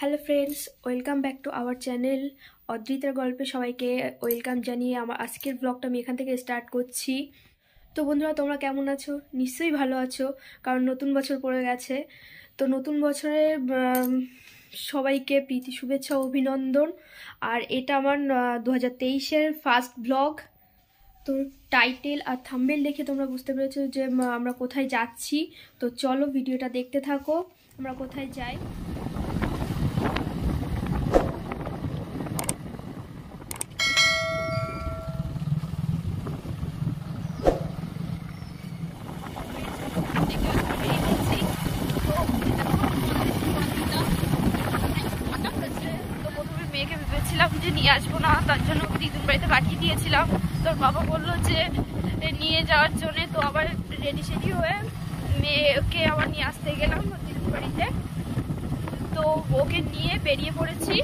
Hello friends, welcome back to our channel. অদ্রিতার গল্পে সবাইকে ওয়েলকাম জানিয়ে আমার আজকের ব্লগটা আমি এখান থেকে স্টার্ট করছি। তো বন্ধুরা, তোমরা কেমন আছো? নিশ্চয়ই ভালো আছো, কারণ নতুন বছর পড়ে গেছে। তো নতুন বছরে সবাইকে প্রীতি শুভেচ্ছা অভিনন্দন। আর এটা আমার 2023-এর ফার্স্ট ব্লগ। তো টাইটেল আর থাম্বনেল দেখে তোমরা বুঝতে পেরেছো যে আমরা কোথায় যাচ্ছি। তো চলো ভিডিওটা দেখতে থাকো, আমরা কোথায় যাই। মেয়েকে ভেবেছিলাম যে নিয়ে আসবো না, তার জন্য দিদুন বাড়িতে পাঠিয়ে দিয়েছিলাম। তোর বাবা বললো যে নিয়ে যাওয়ার জন্য, তো আবার রেডি সেডি হয়ে মেয়েকে আবার নিয়ে আসতে গেলাম দিদুন বাড়িতে। তো ওকে নিয়ে বেরিয়ে পড়েছি।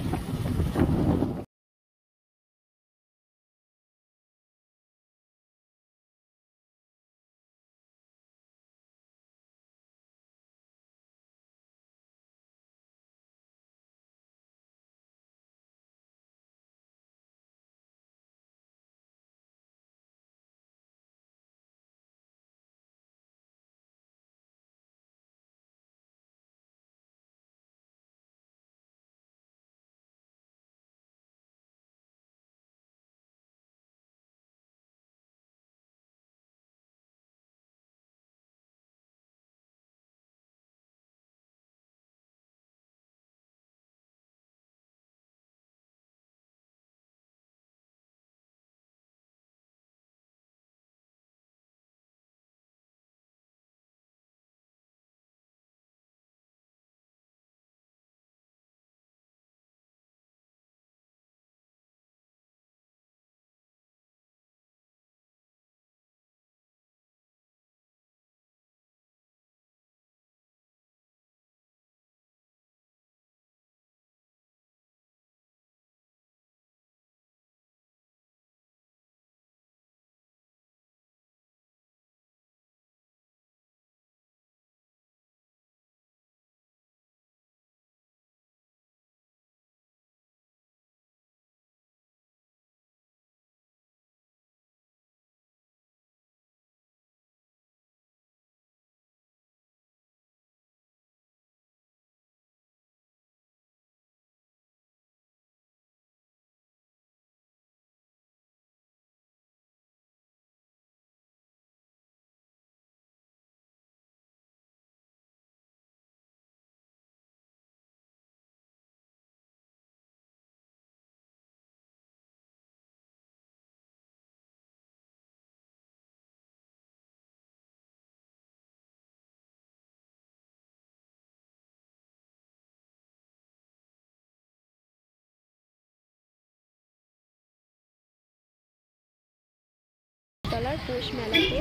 তলার পৌষ মেলাতে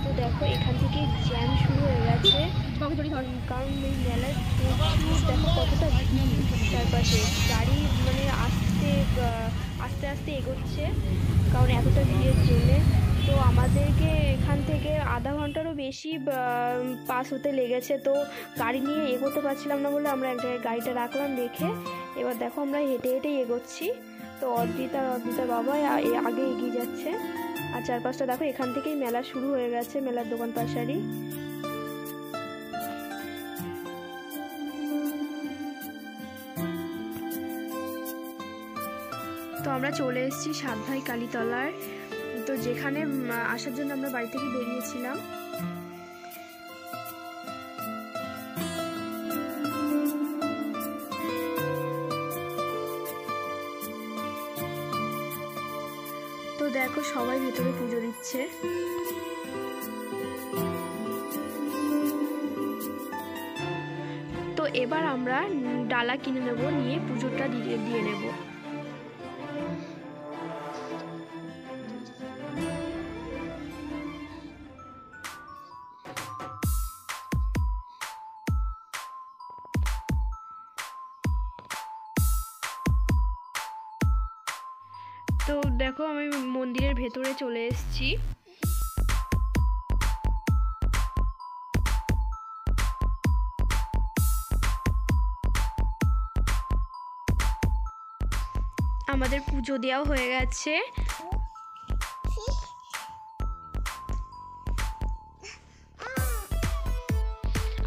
তো দেখো এখান থেকে জ্যাম শুরু হয়ে গেছে, কারণ এই মেলার প্রচুর দেখো কতটা ভিড়। চারপাশে গাড়ি মানে আস্তে আস্তে এগোচ্ছে, কারণ এতটা ভিড়ের জন্যে। তো আমাদেরকে এখান থেকে আধা ঘন্টারও বেশি পাস হতে লেগেছে। তো গাড়ি নিয়ে এগোতে পারছিলাম না বলে আমরা এক জায়গায় গাড়িটা রাখলাম রেখে। এবার দেখো আমরা হেঁটে হেঁটেই এগোচ্ছি। তো অদ্রিতার বাবা আগে এগিয়ে যাচ্ছে। আর চারপাশটা দেখো, এখান থেকেই মেলা শুরু হয়ে গেছে, মেলার দোকান পাশারি। তো আমরা চলে এসেছি সাতভাই কালীতলার, তো যেখানে আসার জন্য আমরা বাড়ি থেকে বেরিয়েছিলাম। তো দেখো সবাই ভেতরে পুজো দিচ্ছে। তো এবার আমরা ডালা কিনে নেব, নিয়ে পুজোটা দিয়ে নেব। তো দেখো আমি মন্দিরের ভেতরে চলে এসেছি। আমাদের পুজো দেওয়া হয়ে গেছে।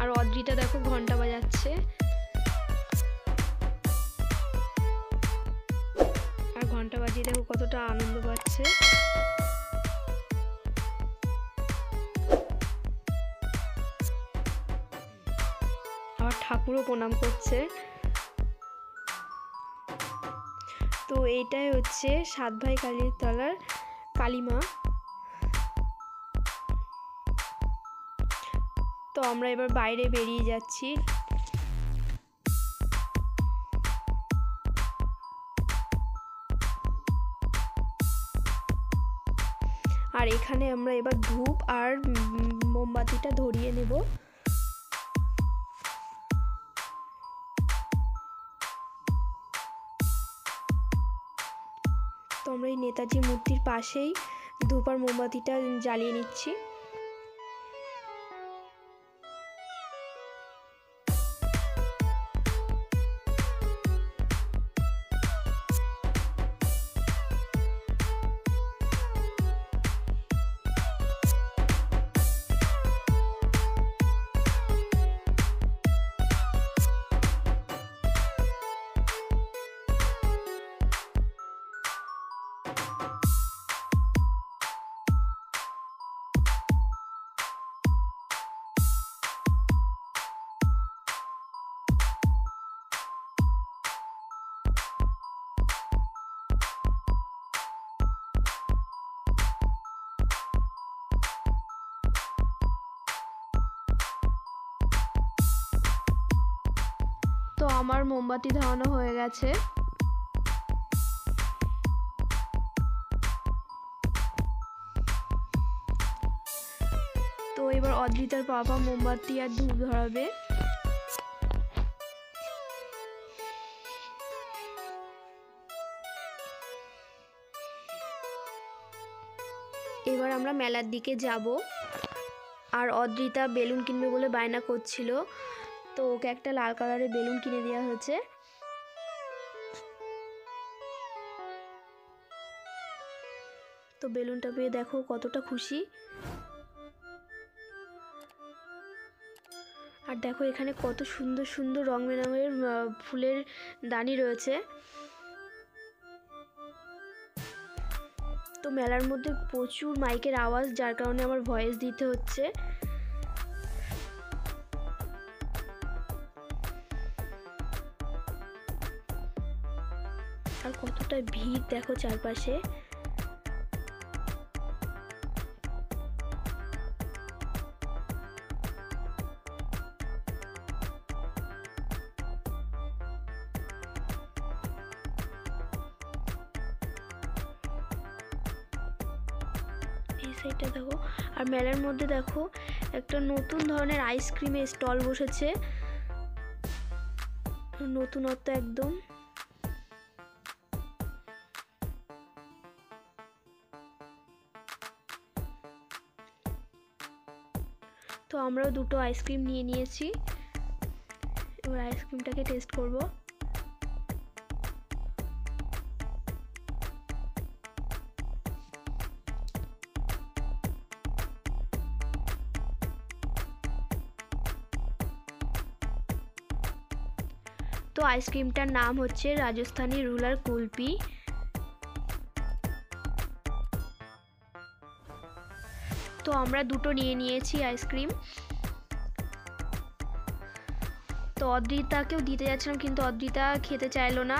আর অদ্রিতা দেখো ঘন্টা বাজাচ্ছে, আর ঘন্টা বাজিয়ে দেখো কতটা আনন্দ পাচ্ছে। আর ঠাকুরও প্রণাম করছে। তো এইটাই হচ্ছে সাতভাই কালীর তলার কালীমা। তো আমরা এবার বাইরে বেরিয়ে যাচ্ছি। আর এখানে আমরা এবার ধূপ আর মোমবাতিটা ধরিয়ে নেব। তো আমরা এই নেতাজি মূর্তির পাশেই ধূপ আর মোমবাতিটা জ্বালিয়ে নিচ্ছি। তো আমার মোমবাতি ধরানো হয়ে গেছে। তো এবার অদ্রিতার বাবা মোমবাতি আর ধূপ ধরাবে। এবার আমরা মেলার দিকে যাব। আর অদ্রিতা বেলুন কিনবে বলে বায়না করছিল, তো ওকে একটা লাল কালারের বেলুন কিনে দেওয়া হয়েছে। তো বেলুনটা পেয়ে দেখো কতটা খুশি। আর দেখো এখানে কত সুন্দর সুন্দর রং বেরঙের ফুলের দানি রয়েছে। তো মেলার মধ্যে প্রচুর মাইকের আওয়াজ, যার কারণে আমার ভয়েস দিতে হচ্ছে। আর কতটা ভিড় দেখো চারপাশে। এই সাইডটা দেখো। আর মেলার মধ্যে দেখো একটা নতুন ধরনের আইসক্রিমের স্টল বসেছে, নতুনত্ব একদম। তো আমরাও দুটো আইসক্রিম নিয়ে নিয়েছি, এবার আইসক্রিমটাকে টেস্ট করব। তো আইসক্রিমটার নাম হচ্ছে রাজস্থানী রুলার কুলফি। তো আমরা দুটো নিয়ে নিয়েছি আইসক্রিম। তো অদ্রিতাকেও দিতে যাচ্ছিলাম, কিন্তু অদ্রিতা খেতে চাইলো না।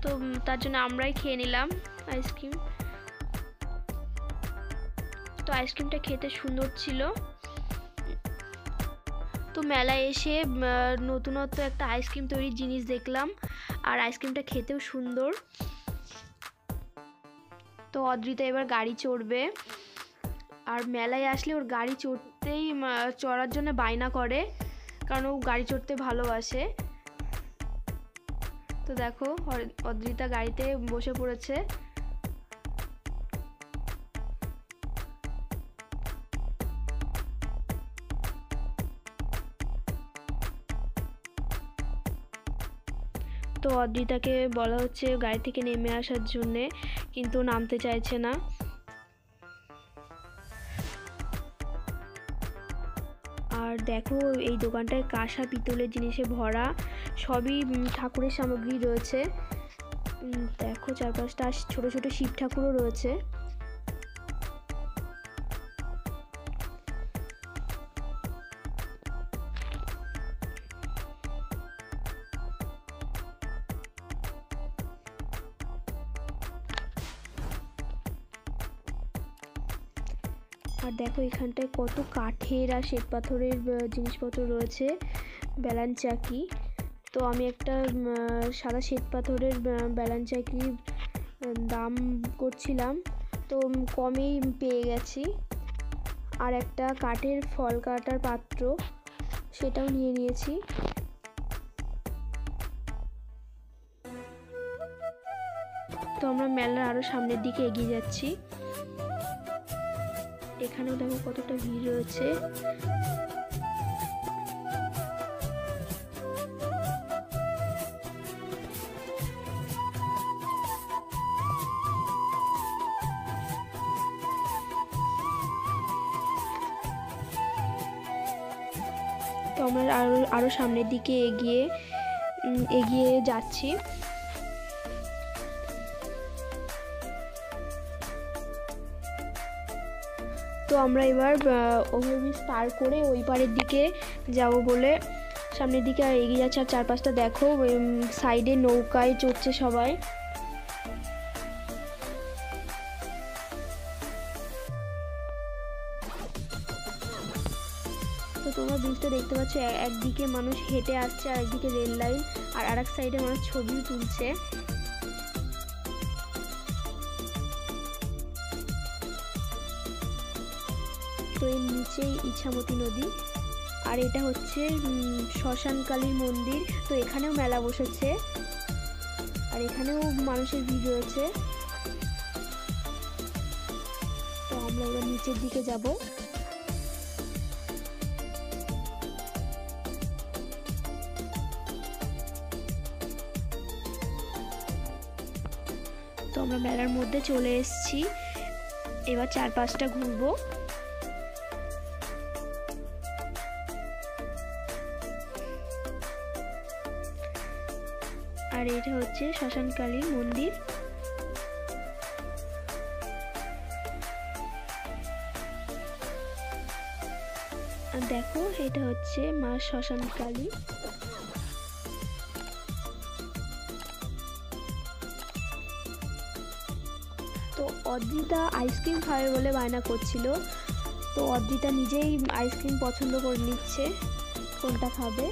তো তার জন্য আমরাই খেয়ে নিলাম আইসক্রিম। তো আইসক্রিমটা খেতে সুন্দর ছিল। তো মেলায় এসে নতুনত্ব একটা আইসক্রিম তৈরির জিনিস দেখলাম, আর আইসক্রিমটা খেতেও সুন্দর। তো অদ্রিতা এবার গাড়ি চড়বে। আর মেলায় আসলে ওর গাড়ি চড়ার জন্য বায়না করে, কারণ ও গাড়ি চড়তে ভালোবাসে। তো দেখো অদ্রিতা গাড়িতে বসে পড়েছে। তো অদ্রিতাকে বলা হচ্ছে গাড়ি থেকে নেমে আসার জন্যে, কিন্তু নামতে চাইছে না। আর দেখো এই দোকানটায় কাঁসা পিতলের জিনিসে ভরা, সবই ঠাকুরের সামগ্রী রয়েছে। দেখো চারপাশটা ছোট ছোট শিব ঠাকুরও রয়েছে। আর দেখো এখানটায় কত কাঠের আর শ্বেত পাথরের জিনিসপত্র রয়েছে, বেলান চাকি। তো আমি একটা সাদা শ্বেত পাথরের বেলান চাকি দাম করছিলাম, তো কমেই পেয়ে গেছি। আর একটা কাঠের ফল কাটার পাত্র, সেটাও নিয়ে নিয়েছি। তো আমরা মেলার আরও সামনের দিকে এগিয়ে যাচ্ছি। এখানেও দেখো কতটা ভিড় রয়েছে। তো আমরা আরও সামনের দিকে এগিয়ে যাচ্ছি। তো আমরা এবার ওভারব্রিজ পার করে ওই পারের দিকে যাব বলে সামনের দিকে আর এগিয়ে যাচ্ছে। আর চারপাশটা দেখো, সাইডে নৌকায় চড়ছে সবাই। তো তোমরা ব্রিজটা দেখতে পাচ্ছ, একদিকে মানুষ হেঁটে আসছে আর একদিকে রেল লাইন, আর আরেক সাইডে মানুষ ছবিও তুলছে। তো এর নিচেই ইছামতি নদী। আর এটা হচ্ছে শ্মশানকালীর মন্দির। তো এখানেও মেলা বসেছে, আর এখানেও মানুষের ভিড় রয়েছে। তো আমরা এবার নিচের দিকে যাব। তো আমরা মেলার মধ্যে চলে এসেছি, এবার চারপাশটা ঘুরবো। আর এটা হচ্ছে শ্মশানকালীর মন্দির। আর দেখো এটা হচ্ছে মা শ্মশানকালী। তো অদ্রিতা আইসক্রিম খাবে বলে বায়না করছিল, তো অদ্রিতা নিজেই আইসক্রিম পছন্দ করে নিচ্ছে কোনটা খাবে।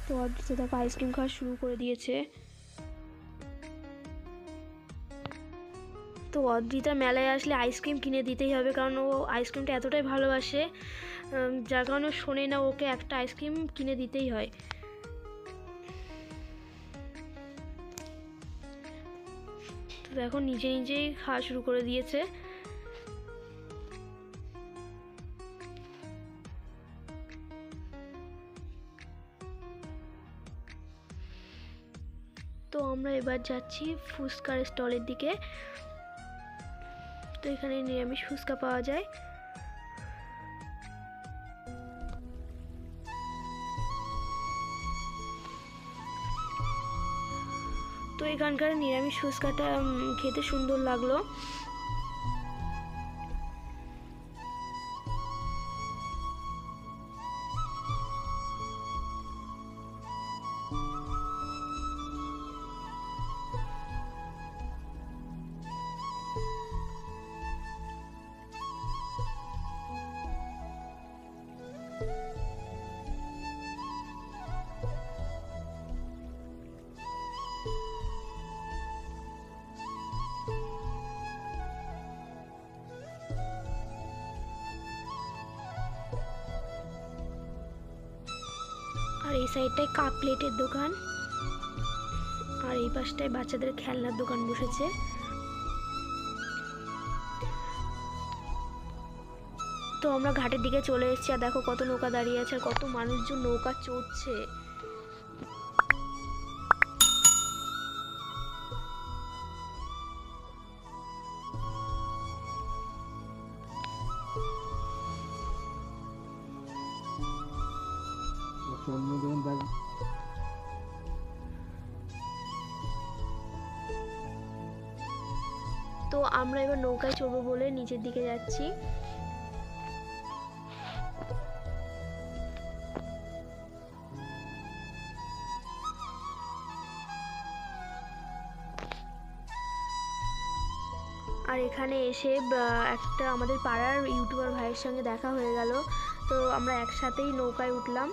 তো অদ্রিতা দেখো আইসক্রিম খাওয়া শুরু করে দিয়েছে। তো অদ্রিতা মেলায় আসলে আইসক্রিম কিনে দিতেই হবে, কারণ ও আইসক্রিমটা এতটাই ভালোবাসে, যার কারণে শোনে না, ওকে একটা আইসক্রিম কিনে দিতেই হয়। তো দেখো নিজে নিজেই খাওয়া শুরু করে দিয়েছে। তো আমরা এবার যাচ্ছি ফুচকার স্টলের দিকে। তো এখানে নিরামিষ ফুচকা পাওয়া যায়। তো এখানকার নিরামিষ ফুচকাটা খেতে সুন্দর লাগলো। এই সাইডটায় কাপ প্লেটের দোকান, আর এই পাশটায় বাচ্চাদের খেলনার দোকান বসেছে। তো আমরা ঘাটের দিকে চলে এসেছি, আর দেখো কত নৌকা দাঁড়িয়ে আছে আর কত মানুষজন নৌকা চড়ছে। তো আমরা এবার নৌকায় চড়বো বলে নিচের দিকে যাচ্ছি। আর এখানে এসে একটা আমাদের পাড়ার ইউটিউবার ভাইয়ের সঙ্গে দেখা হয়ে গেল, তো আমরা একসাথেই নৌকায় উঠলাম।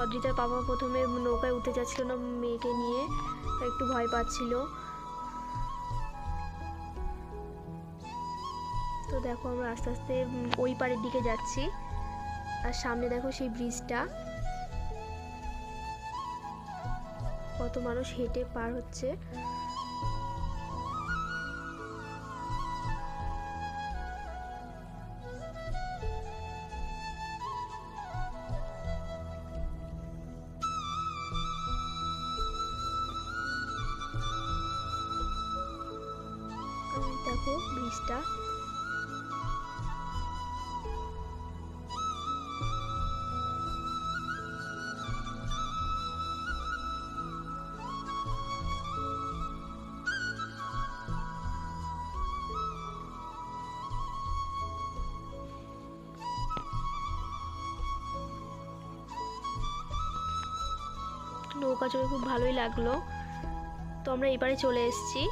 অদ্রিতার বাবা প্রথমে নৌকায় উঠতে যাচ্ছিল না মেয়েকে নিয়ে, একটু ভয় পাচ্ছিল। তো দেখো আমরা আস্তে আস্তে ওই পাড়ের দিকে যাচ্ছি, আর সামনে দেখো সেই ব্রিজটা, কত মানুষ হেঁটে পার হচ্ছে। দেখো ব্রিজটা, নৌকা চড়ে খুব ভালোই লাগলো। তো আমরা এবারে চলে এসেছি।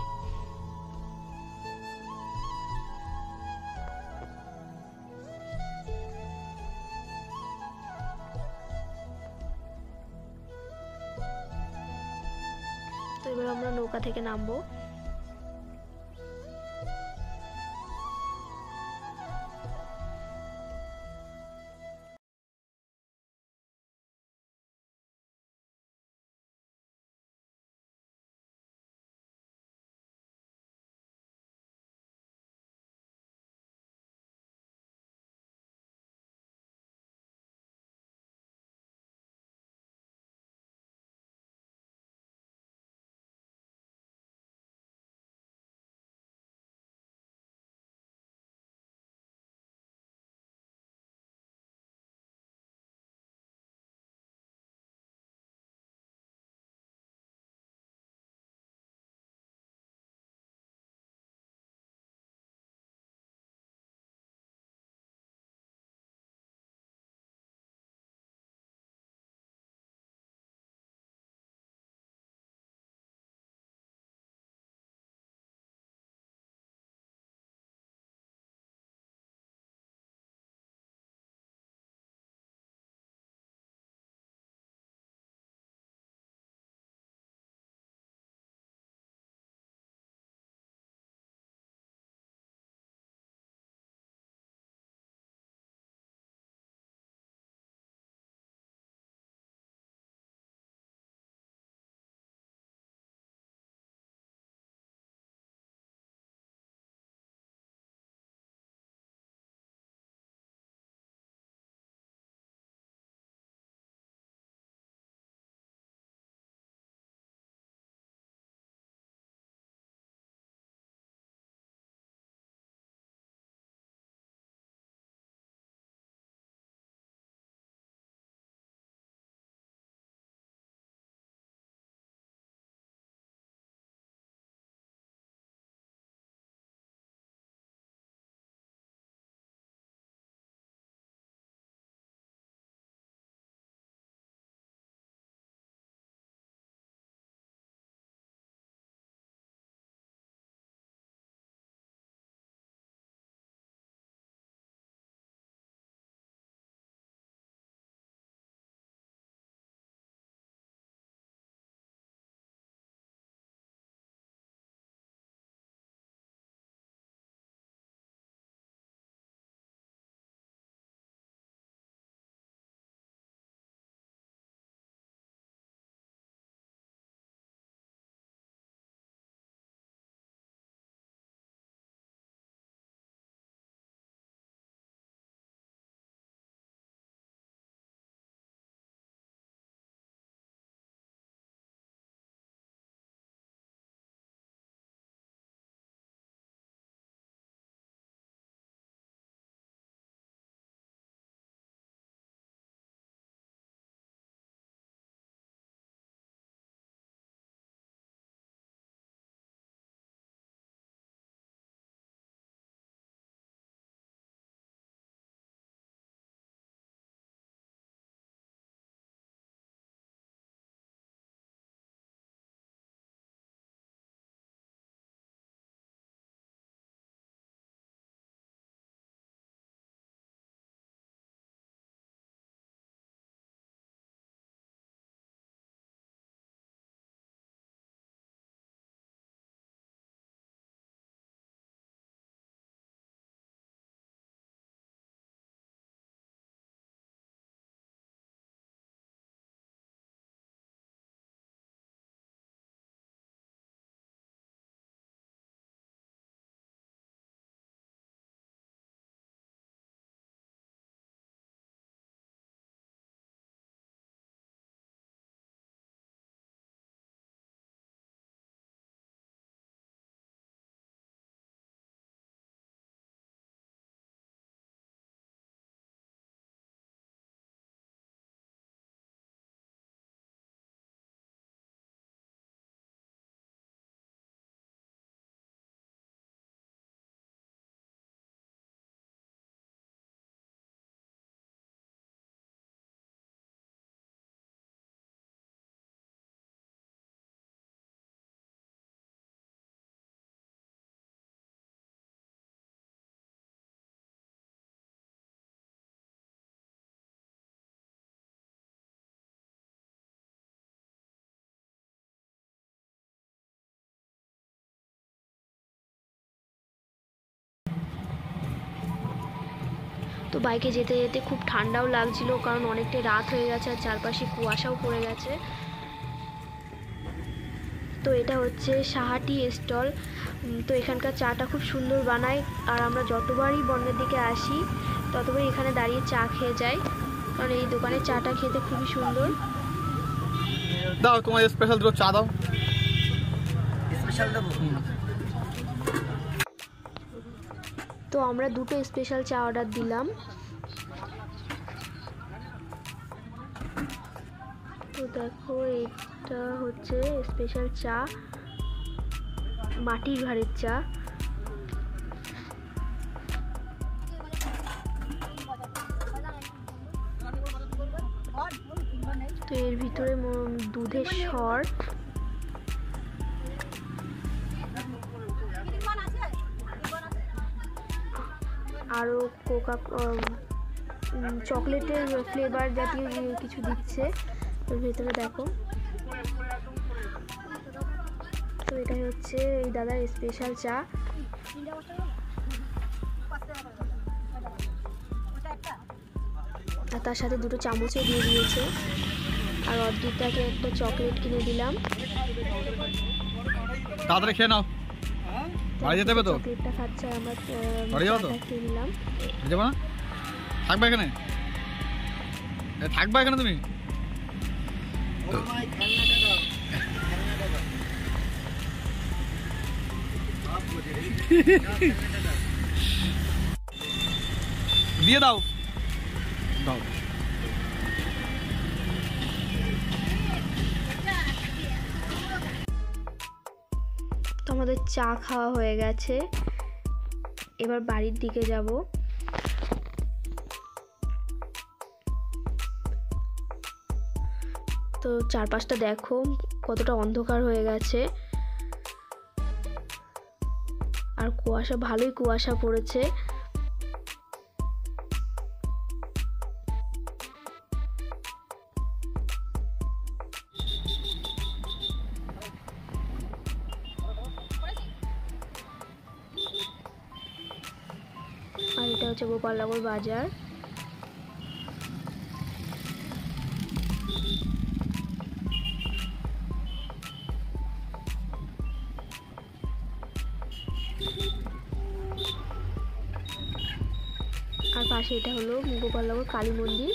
তো এবার আমরা নৌকা থেকে নামবো। তো বাইকে যেতে যেতে খুব ঠান্ডাও লাগছিল, কারণ অনেকটাই রাত হয়ে গেছে আর চারপাশে কুয়াশাও পড়ে গেছে। তো এটা হচ্ছে সাহাটি স্টল। তো এখানকার চাটা খুব সুন্দর বানায়, আর আমরা যতবারই বন্যের দিকে আসি ততবারই এখানে দাঁড়িয়ে চা খেয়ে যাই, কারণ এই দোকানের চাটা খেতে খুবই সুন্দর। দাও তোমার স্পেশাল দুটো চা দাও। স্পেশাল দেবো। তো আমরা দুটো স্পেশাল চা অর্ডার দিলাম। তো দেখো এটা হচ্ছে স্পেশাল চা, মাটির ঘাড়ের চা। তো এর ভিতরে দুধের স্বর, আরও কোকা চকলেটের ফ্লেভার জাতীয় কিছু দিচ্ছে এর ভিতরে দেখো। তো এটাই হচ্ছে এই দাদার স্পেশাল চা। আর তার সাথে দুটো চামচও দিয়ে দিয়েছে, আর অর্ধেকটাকে একটা চকলেট কিনে দিলাম। তাড়াতাড়ি খেয়ে নাও, বাড়ি যেতে হবে তো। চকলেটটা খাচ্ছে, আমরা বাড়ি যাবো তো, খেয়ে নিলাম। যাবো না, থাকবে এখানে, থাকবে এখানে তুমি। দিয়ে দাও দাও। তো আমাদের চা খাওয়া হয়ে গেছে, এবার বাড়ির দিকে যাব। তো চারপাশটা দেখো কতটা অন্ধকার হয়ে গেছে, আর কুয়াশা, ভালোই কুয়াশা পড়েছে। আর এটা হচ্ছে গোপালনগর বাজার। আর পাশে এটা হলো গোপালনগর কালী মন্দির।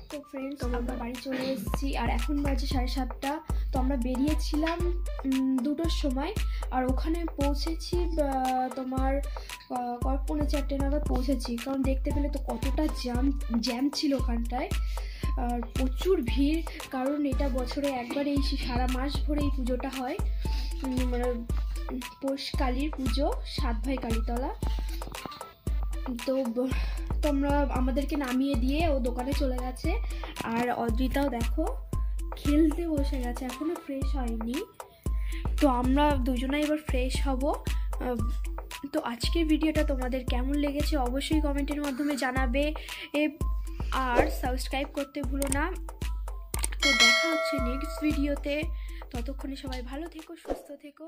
তো ফ্রেন্ডস, আমরা বাড়ি চলে এসেছি আর এখন বাজে 7:30। তো আমরা বেরিয়েছিলাম 2টোর সময়, আর ওখানে পৌঁছেছি তোমার 4:45 নাগাদ পৌঁছেছি, কারণ দেখতে পেলে তো কতটা জ্যাম ছিল ওখানটায়, আর প্রচুর ভিড়, কারণ এটা বছরে একবার এই সারা মাস ভরে এই পুজোটা হয়, মানে পৌষ কালীর পুজো, 7 ভাই কালীতলা। তো তোমরা আমাদেরকে নামিয়ে দিয়ে ও দোকানে চলে গেছে, আর অদ্রিতাও দেখো খেলতে বসে গেছে, এখনো ফ্রেশ হয়নি। তো আমরা দুজনে এবার ফ্রেশ হব। তো আজকের ভিডিওটা তোমাদের কেমন লেগেছে অবশ্যই কমেন্টের মাধ্যমে জানাবে, আর সাবস্ক্রাইব করতে ভুলো না। তো দেখা হচ্ছে নেক্সট ভিডিওতে, ততক্ষণে সবাই ভালো থেকো, সুস্থ থেকো।